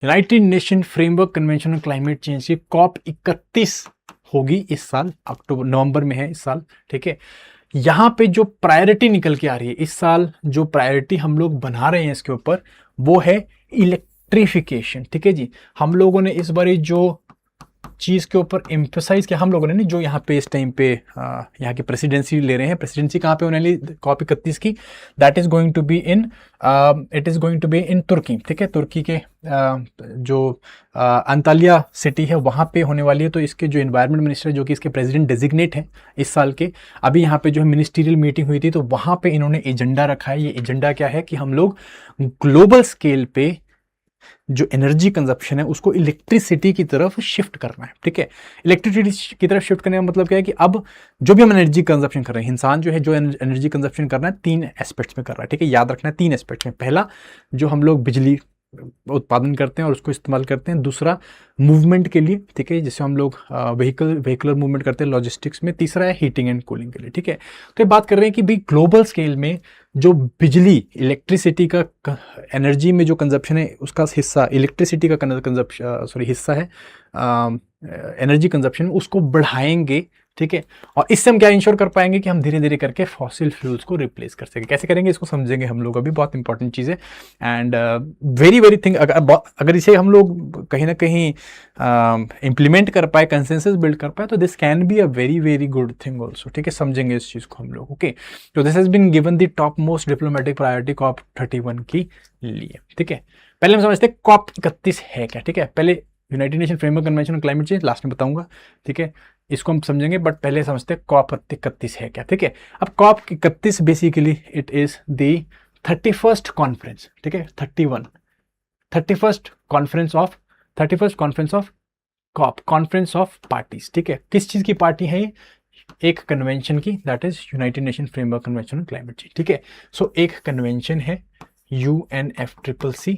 United nation framework convention on climate change की corp 31 होगी इस साल, अक्टूबर नवंबर में है इस साल। ठीक है, यहाँ पे जो प्रायोरिटी निकल के आ रही है इस साल, जो प्रायोरिटी हम लोग बना रहे हैं इसके ऊपर, वो है इलेक्ट्रिफिकेशन। ठीक है जी, हम लोगों ने इस बार जो चीज़ के ऊपर एम्फोसाइज किया, हम लोगों ने नहीं, जो यहाँ पे इस टाइम पे यहाँ की प्रेसिडेंसी ले रहे हैं, प्रेसिडेंसी कहाँ पे होने वाली कॉप 31 की, that is going to be in, it is going to be in तुर्की। ठीक है, तुर्की के जो अंतालिया सिटी है वहाँ पे होने वाली है। तो इसके जो एनवायरनमेंट मिनिस्टर, जो कि इसके प्रेसिडेंट डेजिग्नेट हैं इस साल के, अभी यहाँ पे जो है मिनिस्ट्रियल मीटिंग हुई थी, तो वहाँ पे इन्होंने एजेंडा रखा है। ये एजेंडा क्या है कि हम लोग ग्लोबल स्केल पे जो एनर्जी कंजप्शन है उसको इलेक्ट्रिसिटी की तरफ शिफ्ट करना है। ठीक है, इलेक्ट्रिसिटी की तरफ शिफ्ट करने का मतलब क्या है कि अब जो भी हम एनर्जी कंजप्शन कर रहे हैं, इंसान जो है जो एनर्जी कंजप्शन करना है 3 एस्पेक्ट्स में कर रहा है। ठीक है, याद रखना है 3 एस्पेक्ट्स में। पहला, जो हम लोग बिजली उत्पादन करते हैं और उसको इस्तेमाल करते हैं। दूसरा, मूवमेंट के लिए, ठीक है, जिससे हम लोग व्हीकलर मूवमेंट करते हैं लॉजिस्टिक्स में। तीसरा है हीटिंग एंड कूलिंग के लिए। ठीक है, तो ये बात कर रहे हैं कि भाई ग्लोबल स्केल में जो बिजली, इलेक्ट्रिसिटी का एनर्जी में जो कंजप्शन है उसका हिस्सा, इलेक्ट्रिसिटी का कंजप्शन हिस्सा है एनर्जी कंजप्शन, उसको बढ़ाएंगे। ठीक है, और इससे हम क्या इंश्योर कर पाएंगे कि हम धीरे धीरे करके फॉसिल फ्यूल्स को रिप्लेस कर सकें। कैसे करेंगे इसको समझेंगे हम लोग अभी, बहुत इंपॉर्टेंट चीज़ है। एंड वेरी वेरी थिंग, अगर इसे हम लोग कहीं ना कहीं इम्प्लीमेंट कर पाए, कंसेंसस बिल्ड कर पाए, तो this can be a very very good thing also. ठीक है, समझेंगे इस चीज़ को हम लोग। ओके, तो this has been given the top most diplomatic priority COP 31 की लिए। ठीक है, पहले हम समझते हैं कॉप 31 है क्या। ठीक है, पहले United nation framework convention on climate change, last में बताऊंगा। ठीक है, इसको हम समझेंगे, बट पहले समझते हैं कॉप 31 है क्या। ठीक है, अब COP 31 basically it is the 31st conference. ठीक है, 31st conference of COP, conference of parties. ठीक है, किस चीज की पार्टी है ये? एक कन्वेंशन की, that is United nation framework convention on climate change. ठीक है, सो एक कन्वेंशन है UNFCCC,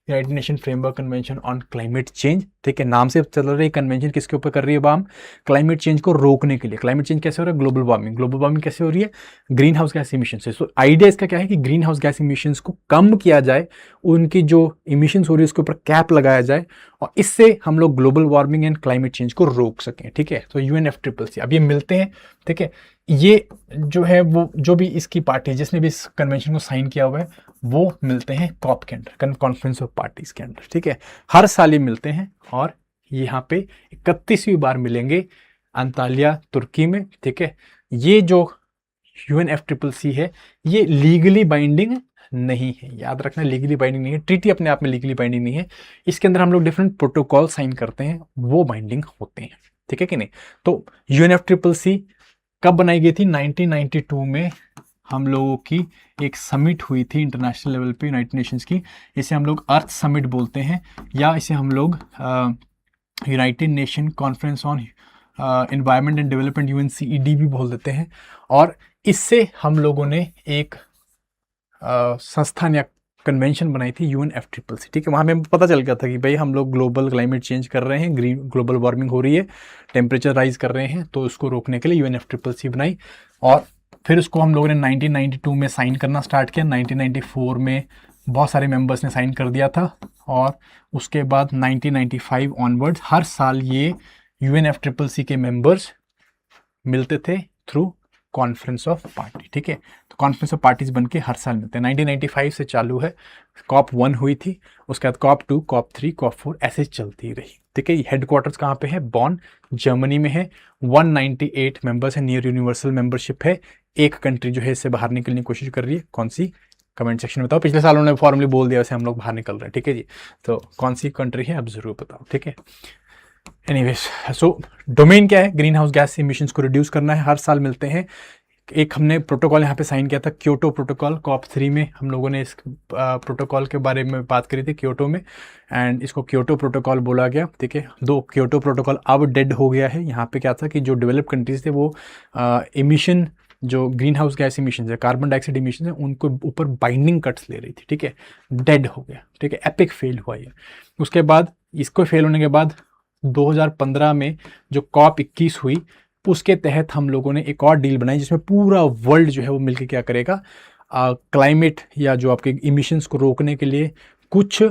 United nation framework convention on climate change. ठीक है, नाम से चल रही कन्वेंशन किसके ऊपर कर रही है बाम? क्लाइमेट चेंज को रोकने के लिए। क्लाइमेट चेंज कैसे हो रहा है? Global warming. ग्लोबल वार्मिंग कैसे हो रही है? ग्रीन हाउस गैस इमिशन से। सो आइडिया इसका क्या है कि ग्रीन हाउस गैस इमिशन को कम किया जाए, उनकी जो इमिशन हो रही है उसके ऊपर कैप लगाया जाए, और इससे हम लोग global warming and climate change को रोक सकें। ठीक है, तो UNFCCC अब ये मिलते हैं। ठीक है, ये जो है वो जो भी इसकी पार्टी है, जिसने भी इस कन्वेंशन को साइन किया हुआ है, वो मिलते हैं कॉप के अंदर, कॉन्फ्रेंस ऑफ पार्टीज के अंदर। ठीक है, हर साल ये मिलते हैं और यहाँ पे 31वीं बार मिलेंगे अंतालिया तुर्की में। ठीक है, ये जो UNFCCC है ये लीगली बाइंडिंग नहीं है, याद रखना, लीगली बाइंडिंग नहीं है। ट्रीटी अपने आप में लीगली बाइंडिंग नहीं है, इसके अंदर हम लोग डिफरेंट प्रोटोकॉल साइन करते हैं, वो बाइंडिंग होते हैं। ठीक है कि नहीं? तो UNFCCC कब बनाई गई थी? 1992 में हम लोगों की एक समिट हुई थी इंटरनेशनल लेवल पे यूनाइटेड नेशंस की। इसे हम लोग अर्थ समिट बोलते हैं, या इसे हम लोग United nation conference on environment and development UNCED भी बोल देते हैं। और इससे हम लोगों ने एक संस्थान या कन्वेंशन बनाई थी UNFCCC। ठीक है, वहाँ में पता चल गया था कि भाई हम लोग ग्लोबल क्लाइमेट चेंज कर रहे हैं, ग्लोबल वार्मिंग हो रही है, टेम्परेचर राइज कर रहे हैं, तो उसको रोकने के लिए UNFCCC बनाई। और फिर उसको हम लोगों ने 1992 में साइन करना स्टार्ट किया। 1994 में बहुत सारे मेंबर्स ने साइन कर दिया था, और उसके बाद 1995 ऑनवर्ड्स हर साल ये UNFCCC के मेंबर्स मिलते थे थ्रू कॉन्फ्रेंस ऑफ पार्टी। ठीक है, तो कॉन्फ्रेंस ऑफ पार्टीज बन के हर साल मिलते हैं। 1995 से चालू है, कॉप 1 हुई थी, उसके बाद कॉप 2, कॉप 3, कॉप 4 ऐसे चलती रही। ठीक है, हेडक्वार्टर्स कहाँ पे है? बॉन, जर्मनी में है। 198 मेंबर्स है, नियर यूनिवर्सल मेंबरशिप है। एक कंट्री जो है इससे बाहर निकलने की कोशिश कर रही है, कौन सी? कमेंट सेक्शन में बताओ। पिछले साल उन्होंने फॉर्मली बोल दिया वैसे हम लोग बाहर निकल रहे हैं। ठीक है जी, तो कौन सी कंट्री है अब जरूर बताओ। ठीक है, एनीवेज, सो डोमेन क्या है? ग्रीन हाउस गैस इमिशंस को रिड्यूस करना है, हर साल मिलते हैं। एक हमने प्रोटोकॉल यहाँ पे साइन किया था, क्योटो प्रोटोकॉल। कॉप 3 में हम लोगों ने इस प्रोटोकॉल के बारे में बात करी थी क्योटो में, एंड इसको क्योटो प्रोटोकॉल बोला गया। ठीक है, दो क्योटो प्रोटोकॉल अब डेड हो गया है। यहाँ पे क्या था कि जो डेवलप कंट्रीज थे वो इमिशन, जो ग्रीन हाउस गैस इमिशन है, कार्बन डाइऑक्साइड इमिशन है, उनको ऊपर बाइंडिंग कट्स ले रही थी। ठीक है, डेड हो गया। ठीक है, एपिक फेल हुआ ये। उसके बाद इसको फेल होने के बाद 2015 में जो कॉप 21 हुई, उसके तहत हम लोगों ने एक और डील बनाई जिसमें पूरा वर्ल्ड जो है वो मिलकर क्या करेगा, क्लाइमेट या जो आपके इमिशंस को रोकने के लिए कुछ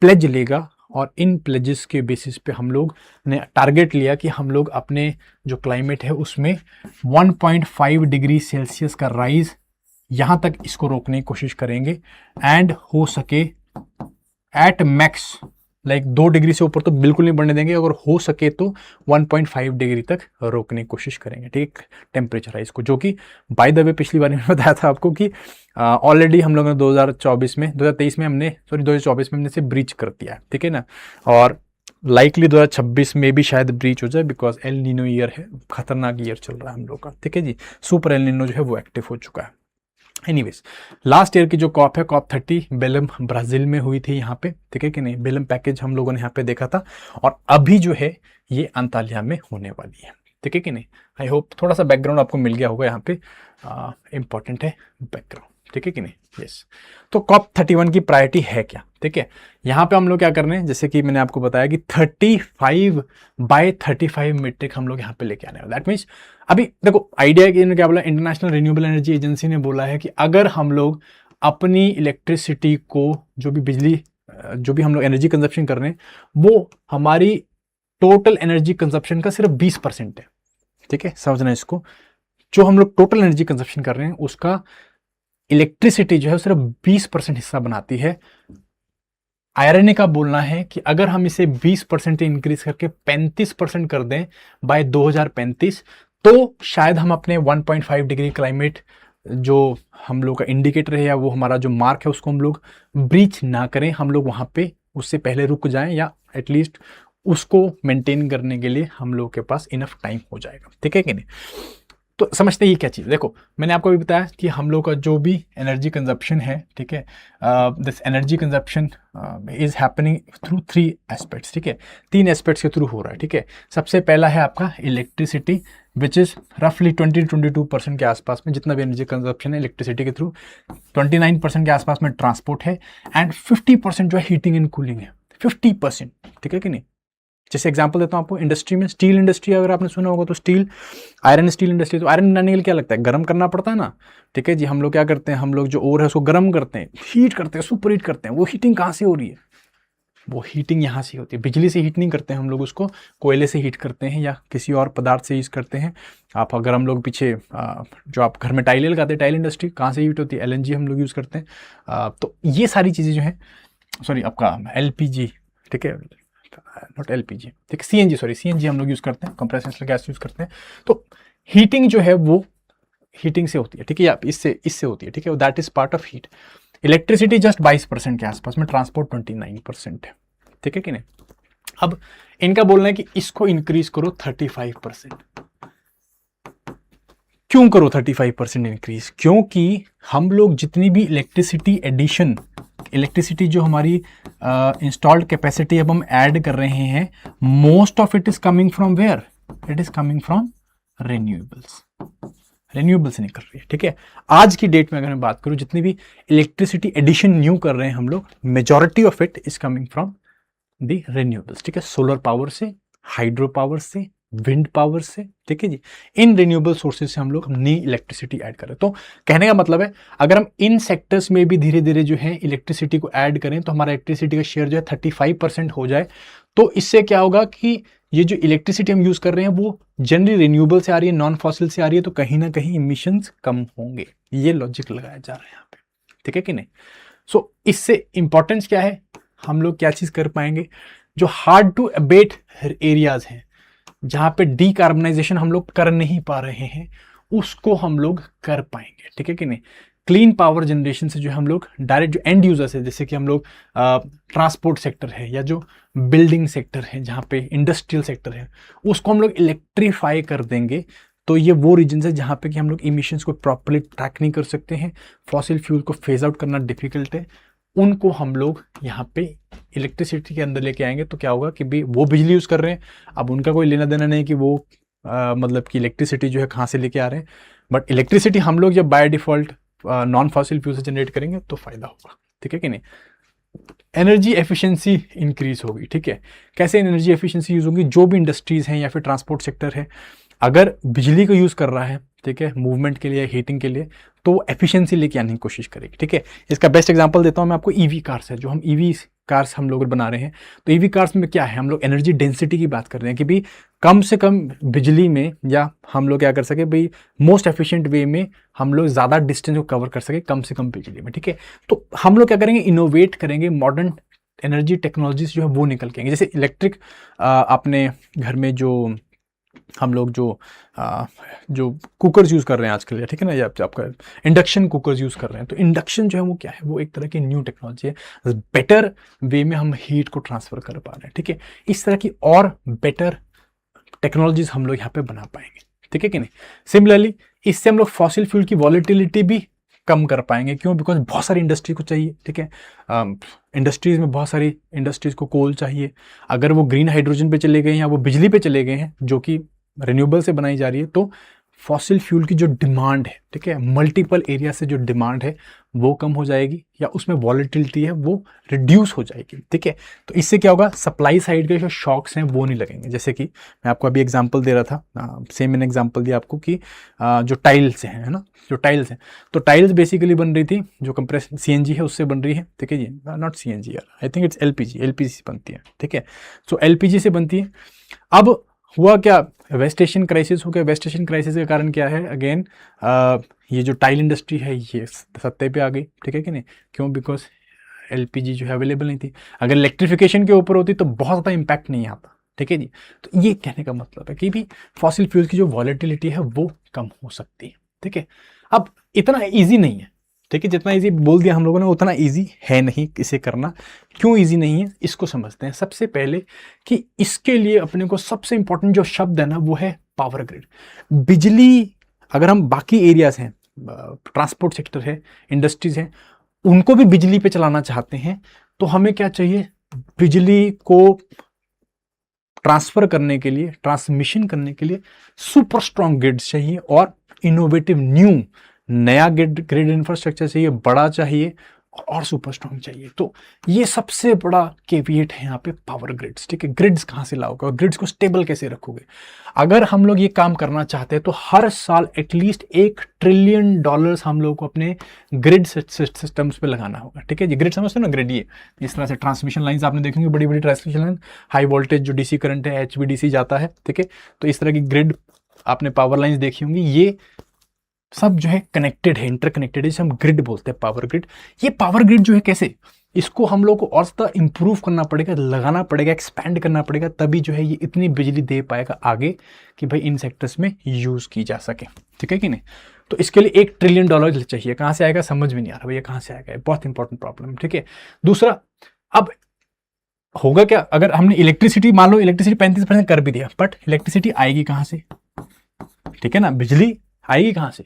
प्लेज लेगा और इन प्लेजेस के बेसिस पे हम लोग ने टारगेट लिया कि हम लोग अपने जो क्लाइमेट है उसमें 1.5 डिग्री सेल्सियस का राइज यहाँ तक इसको रोकने की कोशिश करेंगे एंड हो सके एट मैक्स लाइक 2 डिग्री से ऊपर तो बिल्कुल नहीं बढ़ने देंगे, अगर हो सके तो 1.5 डिग्री तक रोकने की कोशिश करेंगे, ठीक, टेम्परेचर राइज को, जो कि बाय द वे पिछली बार मैंने बताया था आपको कि ऑलरेडी हम लोगों ने 2023 में हमने 2024 में हमने से ब्रीच कर दिया है, ठीक है ना, और लाइकली 2026 में भी शायद ब्रीच हो जाए, बिकॉज एल नीनो ईयर है, खतरनाक ईयर चल रहा है हम लोग का, ठीक है जी, सुपर एल नीनो जो है वो एक्टिव हो चुका है। एनीवेज, लास्ट ईयर की जो कॉप है कॉप 30 बेलम ब्राजील में हुई थी यहाँ पे, ठीक है कि नहीं, बेलम पैकेज हम लोगों ने यहाँ पे देखा था, और अभी जो है ये अंताल्या में होने वाली है, ठीक है कि नहीं। आई होप थोड़ा सा बैकग्राउंड आपको मिल गया होगा, यहाँ पे इंपॉर्टेंट है बैकग्राउंड, ठीक है कि नहीं, यस। तो कॉप 31 की प्रायोरिटी है क्या, ठीक है, यहाँ पे हम लोग क्या कर रहे हैं, जैसे कि मैंने आपको बताया कि 35/35 मीट्रिक हम लोग यहाँ पे लेके आने वाले। दैट मीन्स अभी देखो आइडिया है कि इन्होंने क्या बोला, इंटरनेशनल रिन्यूएबल एनर्जी एजेंसी ने बोला है कि अगर हम लोग अपनी इलेक्ट्रिसिटी को जो भी हम लोग एनर्जी कंजप्शन कर रहे हैं वो हमारी टोटल एनर्जी कंजप्शन का सिर्फ 20% है, ठीक है, समझना इसको, जो हम लोग टोटल एनर्जी कंजप्शन कर रहे हैं उसका इलेक्ट्रिसिटी जो है सिर्फ 20% हिस्सा बनाती है। आयरनी का बोलना है कि अगर हम इसे 20% इंक्रीज करके 35% कर दें बाय 2035, तो शायद हम अपने 1.5 डिग्री क्लाइमेट जो हम लोग का इंडिकेटर है या वो हमारा जो मार्क है उसको हम लोग ब्रीच ना करें, हम लोग वहां पे उससे पहले रुक जाएं, या एटलीस्ट उसको मेंटेन करने के लिए हम लोग के पास इनफ टाइम हो जाएगा, ठीक है कि नहीं। तो समझते हैं ये क्या चीज़, देखो मैंने आपको भी बताया कि हम लोग का जो भी एनर्जी कंजप्शन है, ठीक है, this energy consumption is happening through 3 aspects, ठीक है, 3 एस्पेक्ट्स के थ्रू हो रहा है, ठीक है। सबसे पहला है आपका इलेक्ट्रिसिटी, विच इज रफली 20-22% के आसपास में जितना भी एनर्जी कंजप्शन है इलेक्ट्रिसिटी के थ्रू, 29% के आसपास में ट्रांसपोर्ट है, एंड 50% जो है हीटिंग एंड कूलिंग है, 50%, ठीक है कि नहीं। जैसे एग्जांपल देता हूं आपको, इंडस्ट्री में स्टील इंडस्ट्री अगर आपने सुना होगा तो स्टील, आयरन स्टील इंडस्ट्री, तो आयरन बनाने के लिए क्या लगता है, गर्म करना पड़ता है ना, ठीक है जी। हम लोग क्या करते हैं, हम लोग जो ओर है उसको गर्म करते हैं, हीट करते हैं, सुपर हीट करते हैं। वो हीटिंग कहाँ से हो रही है, वो हीटिंग यहाँ से होती है, बिजली से हीट नहीं करते हैं हम लोग, उसको कोयले से हीट करते हैं या किसी और पदार्थ से यूज करते हैं। आप अगर हम लोग पीछे जो आप घर में टाइलें लगाते हैं, टाइल इंडस्ट्री कहाँ से हीट होती है, LNG हम लोग यूज़ करते हैं। तो ये सारी चीज़ें जो हैं, सॉरी आपका LPG, ठीक है, नॉट LPG, ठीक है, CNG हम लोग यूज़ करते हैं, कंप्रेस्ड नेचुरल गैस यूज़ करते हैं। तो हीटिंग जो है वो हीटिंग से होती है, ठीक है, या इससे होती है, ठीक है, that is part of heat. Electricity just 22% के आसपास में, ट्रांसपोर्ट 29% है, ठीक है कि नहीं। अब इनका बोलना है कि इसको इंक्रीज करो 35%। क्यों करो 35% इंक्रीज, क्योंकि हम लोग जितनी भी इलेक्ट्रिसिटी एडिशन, इलेक्ट्रिसिटी जो हमारी इंस्टॉल्ड कैपेसिटी अब हम ऐड कर रहे हैं, most of it is coming from where, it is coming from renewable से निकल रही है, ठीक है। आज की डेट में अगर मैं बात करूं, जितनी भी इलेक्ट्रिसिटी एडिशन न्यू कर रहे हैं हम लोग, majority of it is coming from the renewables, ठीक है, सोलर पावर से, हाइड्रो पावर से, विंड पावर से, ठीक है जी। इन रिन्यूएबल सोर्सेज से हम लोग नई इलेक्ट्रिसिटी ऐड करें। तो कहने का मतलब है, अगर हम इन सेक्टर्स में भी धीरे धीरे जो है इलेक्ट्रिसिटी को ऐड करें, तो हमारा इलेक्ट्रिसिटी का शेयर जो है 35% हो जाए, तो इससे क्या होगा कि ये जो इलेक्ट्रिसिटी हम यूज कर रहे हैं वो जनरली रिन्यूएबल से आ रही है, नॉन फॉसिल से आ रही है, तो कहीं ना कहीं इमिशंस कम होंगे। ये लॉजिक लगाया जा रहा है यहाँ पे, ठीक है कि नहीं। सो इससे इंपॉर्टेंस क्या है, हम लोग क्या चीज कर पाएंगे, जो हार्ड टू अबेट एरियाज हैं, जहां पे डीकार्बनाइजेशन हम लोग कर नहीं पा रहे हैं, उसको हम लोग कर पाएंगे, ठीक है कि नहीं। क्लीन पावर जनरेशन से जो हम लोग डायरेक्ट जो एंड यूजर्स है, जैसे कि हम लोग ट्रांसपोर्ट सेक्टर है या जो बिल्डिंग सेक्टर है, जहाँ पे इंडस्ट्रियल सेक्टर है, उसको हम लोग इलेक्ट्रीफाई कर देंगे। तो ये वो रीजन है जहाँ पे कि हम लोग इमिशंस को प्रॉपर्ली ट्रैक नहीं कर सकते हैं, फॉसिल फ्यूल को फेज आउट करना डिफिकल्ट है, उनको हम लोग यहाँ पे इलेक्ट्रिसिटी के अंदर लेके आएंगे। तो क्या होगा कि भी वो बिजली यूज कर रहे हैं, अब उनका कोई लेना देना नहीं कि वो मतलब कि इलेक्ट्रिसिटी जो है कहाँ से लेके आ रहे हैं, बट इलेक्ट्रिसिटी हम लोग जब by default non fossil fuel से जनरेट करेंगे तो फायदा होगा, ठीक है कि नहीं। एनर्जी एफिशिएंसी इंक्रीज होगी, ठीक है। कैसे एनर्जी एफिशिएंसी यूज होगी, जो भी इंडस्ट्रीज हैं या फिर ट्रांसपोर्ट सेक्टर है, अगर बिजली को यूज कर रहा है, ठीक है, मूवमेंट के लिए, हीटिंग के लिए, तो एफिशिएंसी लेके आने की कोशिश करेगी, ठीक है। इसका बेस्ट एग्जांपल देता हूं मैं आपको, ईवी कार्स है, जो हम ईवी कार्स हम लोग बना रहे हैं, तो ईवी कार्स में क्या है, हम लोग एनर्जी डेंसिटी की बात कर रहे हैं कि भाई कम से कम बिजली में, या हम लोग क्या कर सके भाई मोस्ट एफिशिएंट वे में हम लोग ज़्यादा डिस्टेंस को कवर कर सके कम से कम बिजली में, ठीक है। तो हम लोग क्या करेंगे, इनोवेट करेंगे, मॉडर्न एनर्जी टेक्नोलॉजीज जो है वो निकल के आएंगे। जैसे इलेक्ट्रिक, अपने घर में जो हम लोग जो कुकर्स यूज़ कर रहे हैं आजकल, ठीक है ना, या आपका इंडक्शन कुकर्स यूज़ कर रहे हैं, तो इंडक्शन जो है वो क्या है, वो एक तरह की न्यू टेक्नोलॉजी है, बेटर वे में हम हीट को ट्रांसफ़र कर पा रहे हैं, ठीक है। इस तरह की और बेटर टेक्नोलॉजीज हम लोग यहाँ पे बना पाएंगे, ठीक है कि नहीं। सिमिलरली इससे हम लोग फॉसिल फ्यूल की वॉलेटिलिटी भी कम कर पाएंगे, क्यों, बिकॉज बहुत सारी इंडस्ट्री को चाहिए, ठीक है। इंडस्ट्रीज में बहुत सारी इंडस्ट्रीज को कोल चाहिए, अगर वो ग्रीन हाइड्रोजन पे चले गए हैं या वो बिजली पे चले गए हैं जो कि रिन्यूएबल से बनाई जा रही है, तो फॉसिल फ्यूल की जो डिमांड है, ठीक है, मल्टीपल एरिया से जो डिमांड है वो कम हो जाएगी, या उसमें वॉलेटिलिटी है वो रिड्यूस हो जाएगी, ठीक है। तो इससे क्या होगा, सप्लाई साइड के जो शॉक्स हैं वो नहीं लगेंगे। जैसे कि मैं आपको अभी एग्जांपल दे रहा था, सेम मैंने एग्जांपल दिया आपको कि जो टाइल्स हैं, है ना, जो टाइल्स हैं, तो टाइल्स बेसिकली बन रही थी, जो कंप्रेस सीएनजी है उससे बन रही है, ठीक है जी, नॉट सीएनजी यार, आई थिंक इट्स एलपीजी से बनती है, ठीक है। सो एलपीजी से बनती है। अब हुआ क्या, वेस्ट एशियन क्राइसिस हो गया। वेस्ट एशियन क्राइसिस के कारण क्या है, अगेन ये जो टाइल इंडस्ट्री है ये सत्ते पे आ गई, ठीक है कि नहीं, क्यों, बिकॉज एलपीजी जो है अवेलेबल नहीं थी। अगर इलेक्ट्रिफिकेशन के ऊपर होती तो बहुत ज़्यादा इम्पैक्ट नहीं आता, ठीक है जी। तो ये कहने का मतलब है कि भी फॉसिल फ्यूल की जो वॉलेटिलिटी है वो कम हो सकती है, ठीक है। अब इतना ईजी नहीं है, ठीक है, जितना ईजी बोल दिया हम लोगों ने उतना ईजी है नहीं इसे करना। क्यों ईजी नहीं है, इसको समझते हैं। सबसे पहले कि इसके लिए अपने को सबसे इंपॉर्टेंट जो शब्द है ना वो है पावर ग्रिड। बिजली, अगर हम बाकी एरियाज हैं, ट्रांसपोर्ट सेक्टर है, इंडस्ट्रीज हैं, उनको भी बिजली पे चलाना चाहते हैं, तो हमें क्या चाहिए, बिजली को ट्रांसफर करने के लिए, ट्रांसमिशन करने के लिए सुपर स्ट्रॉन्ग ग्रिड चाहिए, और इनोवेटिव न्यू नया ग्रिड इंफ्रास्ट्रक्चर चाहिए, बड़ा चाहिए और सुपर स्ट्रॉन्ग चाहिए। तो ये सबसे बड़ा केविएट है यहाँ पे पावर ग्रिड्स, ठीक है। ग्रिड्स कहाँ से लाओगे और ग्रिड्स को स्टेबल कैसे रखोगे। अगर हम लोग ये काम करना चाहते हैं तो हर साल एटलीस्ट $1 ट्रिलियन हम लोग को अपने ग्रिड सिस्टम्स पे लगाना होगा, ठीक है जी। ग्रिड समझते हो ना, ग्रिड ये इस तरह से ट्रांसमिशन लाइन्स आपने देखेंगे, बड़ी बड़ी ट्रांसमिशन लाइन, हाई वोल्टेज जो डीसी करंट है HVDC जाता है, ठीक है। तो इस तरह की ग्रिड आपने पावर लाइन्स देखी होंगी, ये सब जो है कनेक्टेड है, इंटरकनेक्टेड है, जिसे हम ग्रिड बोलते हैं, पावर ग्रिड। ये पावर ग्रिड जो है कैसे, इसको हम लोग को और ज़्यादा इंप्रूव करना पड़ेगा, लगाना पड़ेगा, एक्सपैंड करना पड़ेगा, तभी जो है ये इतनी बिजली दे पाएगा आगे कि भाई इन सेक्टर्स में यूज़ की जा सके, ठीक है कि नहीं। तो इसके लिए $1 ट्रिलियन चाहिए। कहाँ से आएगा समझ में नहीं आ रहा भैया, कहाँ से आएगा, बहुत इंपॉर्टेंट प्रॉब्लम, ठीक है। दूसरा, अब होगा क्या, अगर हमने इलेक्ट्रिसिटी, मान लो इलेक्ट्रिसिटी 35% कर भी दिया, बट इलेक्ट्रिसिटी आएगी कहाँ से, ठीक है ना, बिजली आएगी कहाँ से।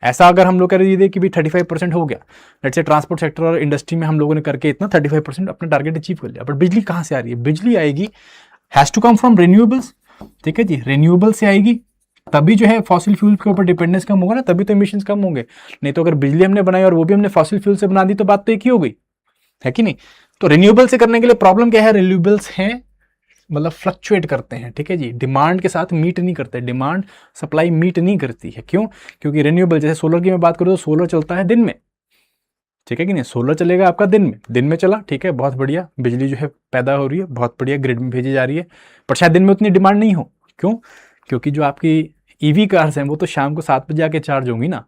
ऐसा अगर हम लोग कर दिए कि भी 35% हो गया, लेट्स से ट्रांसपोर्ट सेक्टर और इंडस्ट्री में हम लोगों ने करके इतना 35% अपना टारगेट अचीव कर लिया, बट बिजली कहाँ से आ रही है, बिजली आएगी, has to come from renewables, ठीक है जी, रिन्यूएबल से आएगी, तभी जो है फॉसिल फ्यूल के ऊपर डिपेंडेंस कम होगा ना, तभी तो इमिशंस कम होंगे। नहीं तो अगर बिजली हमने बनाई और वो भी हमने फॉसिल फ्यूल से बना दी तो बात तो एक ही हो गई, है कि नहीं। तो रिन्यूएबल से करने के लिए प्रॉब्लम क्या है, रिन्यूएबल्स हैं मतलब फ्लक्चुएट करते हैं, ठीक है जी, डिमांड के साथ मीट नहीं करते, डिमांड सप्लाई मीट नहीं करती है। क्यों, क्योंकि रिन्यूएबल, जैसे सोलर की मैं बात करूँ तो सोलर चलता है दिन में, ठीक है कि नहीं, सोलर चलेगा आपका दिन में चला, ठीक है, बहुत बढ़िया, बिजली जो है पैदा हो रही है, बहुत बढ़िया, ग्रिड में भेजी जा रही है, पर शायद दिन में उतनी डिमांड नहीं हो। क्यों, क्योंकि जो आपकी ईवी कार्स हैं वो तो शाम को 7 बजे आके चार्ज होंगी ना,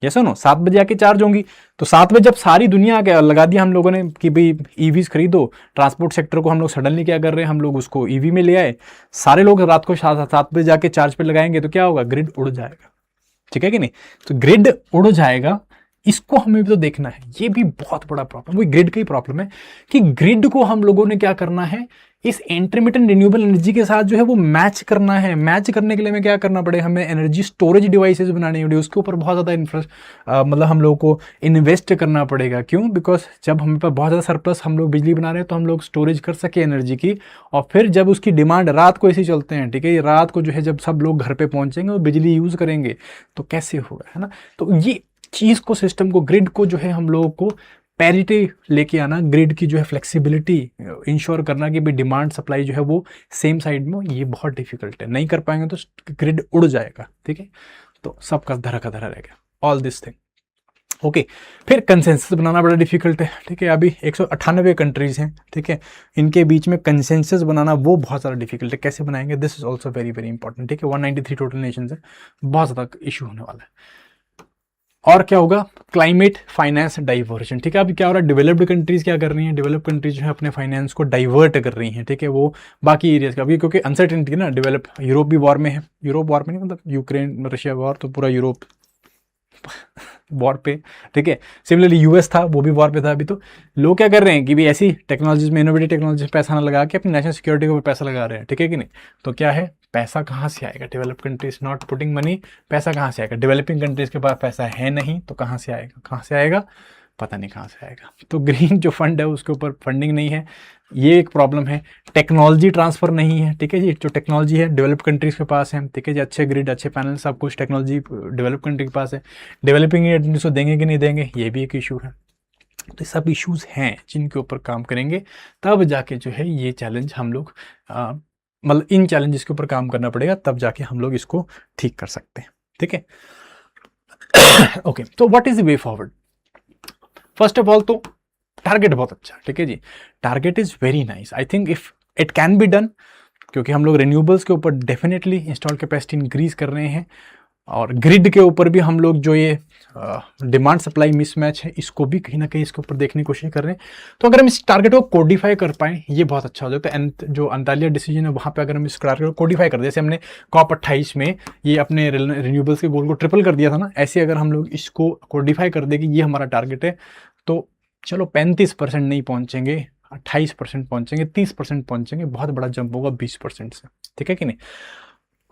ये सुनो 7 बजे आके चार्ज होंगी, तो 7 बजे जब सारी दुनिया आके लगा दिया हम लोगों ने कि भाई ईवीज खरीदो, ट्रांसपोर्ट सेक्टर को हम लोग सडनली क्या कर रहे हैं, हम लोग उसको ईवी में ले आए, सारे लोग रात को 7 बजे जाके चार्ज पे लगाएंगे, तो क्या होगा, ग्रिड उड़ जाएगा, ठीक है कि नहीं। तो ग्रिड उड़ जाएगा, इसको हमें भी तो देखना है, ये भी बहुत बड़ा प्रॉब्लम, वो ग्रिड का ही प्रॉब्लम है कि ग्रिड को हम लोगों ने क्या करना है, इस इंटरमिटेंट रिन्यूएबल एनर्जी के साथ जो है वो मैच करना है। मैच करने के लिए हमें क्या करना पड़ेगा, हमें एनर्जी स्टोरेज डिवाइसेस बनानी होगी, उसके ऊपर बहुत ज़्यादा मतलब हम लोग को इन्वेस्ट करना पड़ेगा। क्यों, बिकॉज जब हमें पर बहुत ज़्यादा सरप्लस हम लोग बिजली बना रहे हैं तो हम लोग स्टोरेज कर सके एनर्जी की, और फिर जब उसकी डिमांड रात को ऐसे चलते हैं, ठीक है, रात को जो है जब सब लोग घर पर पहुँचेंगे और बिजली यूज़ करेंगे तो कैसे होगा, है ना। तो ये चीज़ को, सिस्टम को, ग्रिड को जो है हम लोगों को पैरिटी लेके आना, ग्रिड की जो है फ्लेक्सिबिलिटी इंश्योर करना कि भाई डिमांड सप्लाई जो है वो सेम साइड में, ये बहुत डिफिकल्ट है, नहीं कर पाएंगे तो ग्रिड उड़ जाएगा, ठीक है। तो सबका धरा का धरा रहेगा ऑल दिस थिंग। ओके फिर कंसेंसस बनाना बड़ा डिफिकल्ट है, ठीक है। अभी 198 कंट्रीज हैं, ठीक है, इनके बीच में कंसेंसस बनाना वो बहुत ज़्यादा डिफिकल्ट है। कैसे बनाएंगे, this is also very very important, ठीक है। 193 टोटल नेशंस है, बहुत ज़्यादा इशू होने वाला है। और क्या होगा, क्लाइमेट फाइनेंस डाइवर्जन, ठीक है। अभी क्या हो रहा है, डेवलप्ड कंट्रीज क्या कर रही हैं, डेवलप्ड कंट्रीज जो है अपने फाइनेंस को डाइवर्ट कर रही हैं, ठीक है, वो बाकी एरियाज का। अभी क्योंकि अनसर्टेनिटी ना, डेवलप यूरोप भी वॉर में है, यूरोप वॉर में नहीं मतलब यूक्रेन रशिया वॉर, तो पूरा यूरोप वॉर पे, ठीक है। सिमिलरली यूएस था, वो भी वॉर पे था अभी। तो लोग क्या कर रहे हैं कि भी ऐसी टेक्नोलॉजीज में, इनोवेटिव टेक्नोलॉजी में पैसा ना लगा के अपनी नेशनल सिक्योरिटी के ऊपर पैसा लगा रहे हैं, ठीक है कि नहीं। तो क्या है, पैसा कहाँ से आएगा, develop countries not putting money, पैसा कहाँ से आएगा, डेवलपिंग कंट्रीज के पास पैसा है नहीं, तो कहाँ से आएगा, कहाँ से आएगा, पता नहीं कहाँ से आएगा। तो ग्रीन जो फंड है उसके ऊपर फंडिंग नहीं है, ये एक प्रॉब्लम है। टेक्नोलॉजी ट्रांसफर नहीं है, ठीक है जी, जो टेक्नोलॉजी है डेवलप कंट्रीज के पास है, ठीक है जी, अच्छे ग्रिड, अच्छे पैनल, सब कुछ टेक्नोलॉजी डेवलप कंट्री के पास है। डेवलपिंग कंट्रीज को देंगे कि नहीं देंगे, ये भी एक इशू है। तो सब इश्यूज हैं जिनके ऊपर काम करेंगे, तब जाके जो है ये चैलेंज हम लोग मतलब इन चैलेंजेस के ऊपर काम करना पड़ेगा, तब जाके हम लोग इसको ठीक कर सकते हैं, ठीक है। ओके, तो what is the way forward. First of all तो टारगेट बहुत अच्छा, ठीक है जी, target is very nice. I think if it can be done, क्योंकि हम लोग रिन्यूएबल्स के ऊपर डेफिनेटली इंस्टॉल कैपेसिटी इंक्रीज कर रहे हैं, और ग्रिड के ऊपर भी हम लोग जो ये डिमांड सप्लाई मिसमैच है, इसको भी कहीं ना कहीं इसके ऊपर देखने की कोशिश कर रहे हैं। तो अगर हम इस टारगेट को कोडिफाई कर पाए, ये बहुत अच्छा हो जाता है। जो अंतालिया डिसीजन है वहाँ पे अगर हम इस टारगेट को कोडिफाई कर दे, जैसे हमने COP 28 में ये अपने रिन्यूएबल्स के गोल को ट्रिपल कर दिया था ना, ऐसे अगर हम लोग इसको कोडिफाई कर दे कि ये हमारा टारगेट है, तो चलो 35% नहीं पहुंचेंगे, 28% पहुंचेंगे, 30% पहुंचेंगे, बहुत बड़ा जंप होगा 20% से, ठीक है कि नहीं।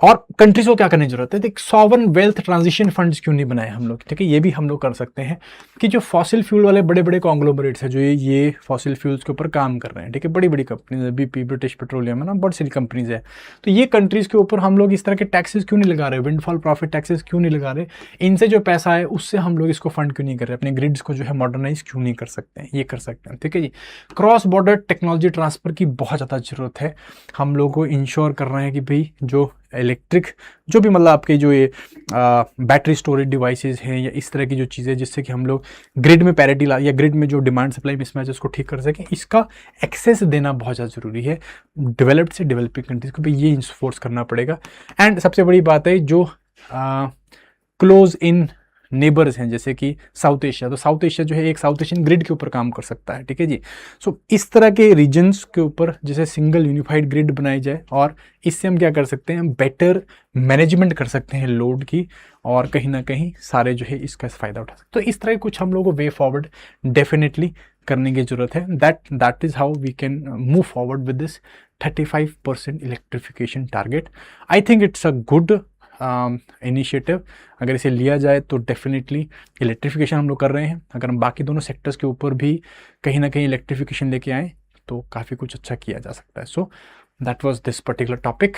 और कंट्रीज को क्या करने की जरूरत है, देख सॉवरेन वेल्थ ट्रांजिशन फंड्स क्यों नहीं बनाए हम लोग, ठीक है, ये भी हम लोग कर सकते हैं कि जो फॉसिल फ्यूल वाले बड़े बड़े कॉन्ग्लोमरेट्स हैं, जो ये फॉसिल फ्यूल्स के ऊपर काम कर रहे हैं, ठीक है, बड़ी बड़ी कंपनीज है, BP, ब्रिटिश पेट्रोलियम है ना, बहुत सारी कंपनीज है। तो ये कंट्रीज के ऊपर हम लोग इस तरह के टैक्सेस क्यों नहीं लगा रहे, विंडफॉल प्रॉफिट टैक्सेस क्यों नहीं लगा रहे, इनसे जो पैसा है उससे हम लोग इसको फंड क्यों नहीं कर रहे, अपने ग्रिड्स को जो है मॉडर्नाइज क्यों नहीं कर सकते हैं, ये कर सकते हैं, ठीक है जी। क्रॉस बॉर्डर टेक्नोलॉजी ट्रांसफर की बहुत ज़्यादा जरूरत है, हम लोग को इंश्योर कर रहे हैं कि भाई जो इलेक्ट्रिक, जो भी मतलब आपके जो ये बैटरी स्टोरेज डिवाइसेस हैं या इस तरह की जो चीज़ें, जिससे कि हम लोग ग्रिड में पैरिटी ला, या ग्रिड में जो डिमांड सप्लाई मिसमैच है उसको ठीक कर सकें, इसका एक्सेस देना बहुत ज़्यादा जरूरी है। डेवलप्ड से डेवलपिंग कंट्रीज को भी ये इन्फोर्स करना पड़ेगा। एंड सबसे बड़ी बात है, जो क्लोज इन नेबर्स हैं जैसे कि साउथ एशिया, तो साउथ एशिया जो है एक साउथ एशियन ग्रिड के ऊपर काम कर सकता है, ठीक है जी। सो इस तरह के रीजन्स के ऊपर जैसे सिंगल यूनिफाइड ग्रिड बनाई जाए, और इससे हम क्या कर सकते हैं, बेटर मैनेजमेंट कर सकते हैं लोड की, और कहीं ना कहीं सारे जो है इसका फ़ायदा उठा सकते हैं। तो इस तरह कुछ हम लोगों को वे फॉरवर्ड डेफिनेटली करने की जरूरत है। That is how we can move forward with this 35% electrification target. I think it's a good initiative. अगर इसे लिया जाए तो डेफिनेटली इलेक्ट्रिफिकेशन हम लोग कर रहे हैं, अगर हम बाकी दोनों सेक्टर्स के ऊपर भी कहीं ना कहीं इलेक्ट्रिफिकेशन लेके आए तो काफ़ी कुछ अच्छा किया जा सकता है। So that was this particular topic.